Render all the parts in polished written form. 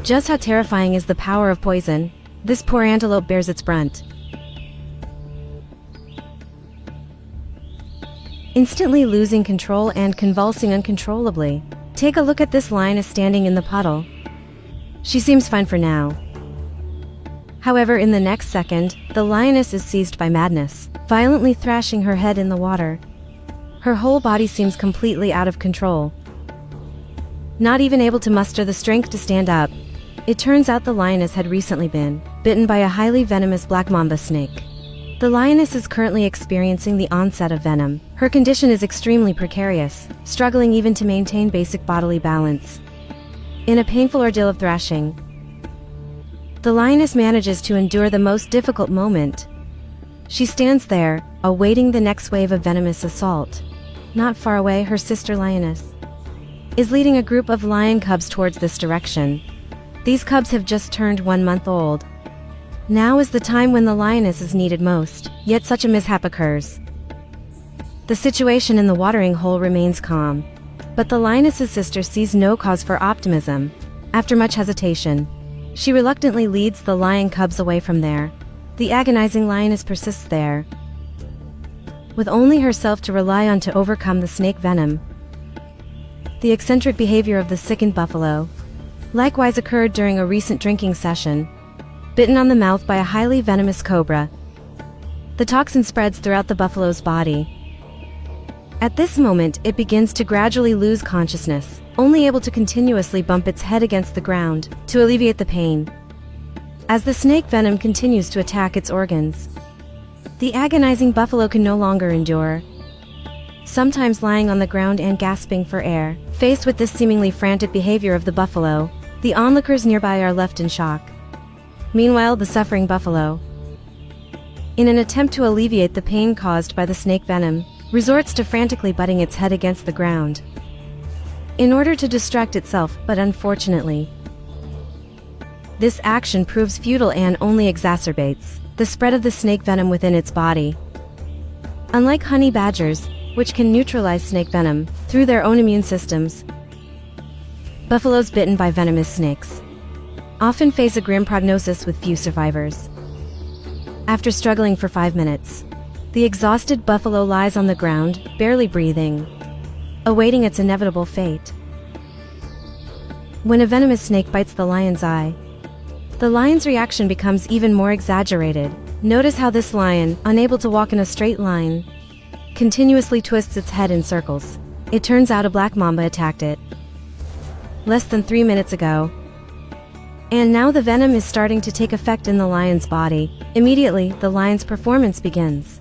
Just how terrifying is the power of poison? This poor antelope bears its brunt. Instantly losing control and convulsing uncontrollably. Take a look at this lioness standing in the puddle. She seems fine for now. However, in the next second, the lioness is seized by madness, violently thrashing her head in the water. Her whole body seems completely out of control. Not even able to muster the strength to stand up. It turns out the lioness had recently been bitten by a highly venomous black mamba snake. The lioness is currently experiencing the onset of venom. Her condition is extremely precarious, struggling even to maintain basic bodily balance. In a painful ordeal of thrashing, the lioness manages to endure the most difficult moment. She stands there, awaiting the next wave of venomous assault. Not far away, her sister lioness is leading a group of lion cubs towards this direction. These cubs have just turned 1 month old. Now is the time when the lioness is needed most, yet such a mishap occurs. The situation in the watering hole remains calm, but the lioness's sister sees no cause for optimism. After much hesitation, she reluctantly leads the lion cubs away from there. The agonizing lioness persists there, with only herself to rely on to overcome the snake venom. The eccentric behavior of the sickened buffalo likewise occurred during a recent drinking session. Bitten on the mouth by a highly venomous cobra, the toxin spreads throughout the buffalo's body. At this moment, it begins to gradually lose consciousness, only able to continuously bump its head against the ground to alleviate the pain. As the snake venom continues to attack its organs, the agonizing buffalo can no longer endure, sometimes lying on the ground and gasping for air. Faced with this seemingly frantic behavior of the buffalo, the onlookers nearby are left in shock. Meanwhile, the suffering buffalo, in an attempt to alleviate the pain caused by the snake venom, resorts to frantically butting its head against the ground in order to distract itself, but unfortunately, this action proves futile and only exacerbates the spread of the snake venom within its body. Unlike honey badgers, which can neutralize snake venom through their own immune systems, buffaloes bitten by venomous snakes often face a grim prognosis with few survivors. After struggling for 5 minutes, the exhausted buffalo lies on the ground, barely breathing, awaiting its inevitable fate. When a venomous snake bites the lion's eye, the lion's reaction becomes even more exaggerated. Notice how this lion, unable to walk in a straight line, continuously twists its head in circles. It turns out a black mamba attacked it less than 3 minutes ago. And now the venom is starting to take effect in the lion's body. Immediately, the lion's performance begins.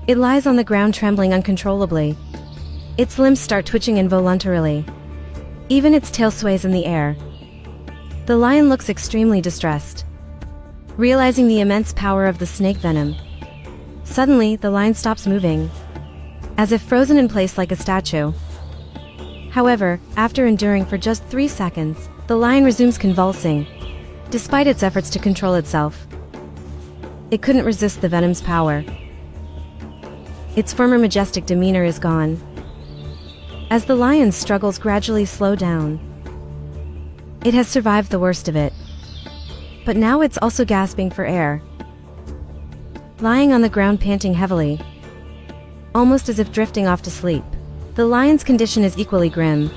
It lies on the ground trembling uncontrollably. Its limbs start twitching involuntarily. Even its tail sways in the air. The lion looks extremely distressed, realizing the immense power of the snake venom. Suddenly, the lion stops moving, as if frozen in place like a statue. However, after enduring for just 3 seconds, the lion resumes convulsing. Despite its efforts to control itself, it couldn't resist the venom's power. Its former majestic demeanor is gone. As the lion's struggles gradually slow down, it has survived the worst of it. But now it's also gasping for air. Lying on the ground panting heavily, almost as if drifting off to sleep. The lion's condition is equally grim.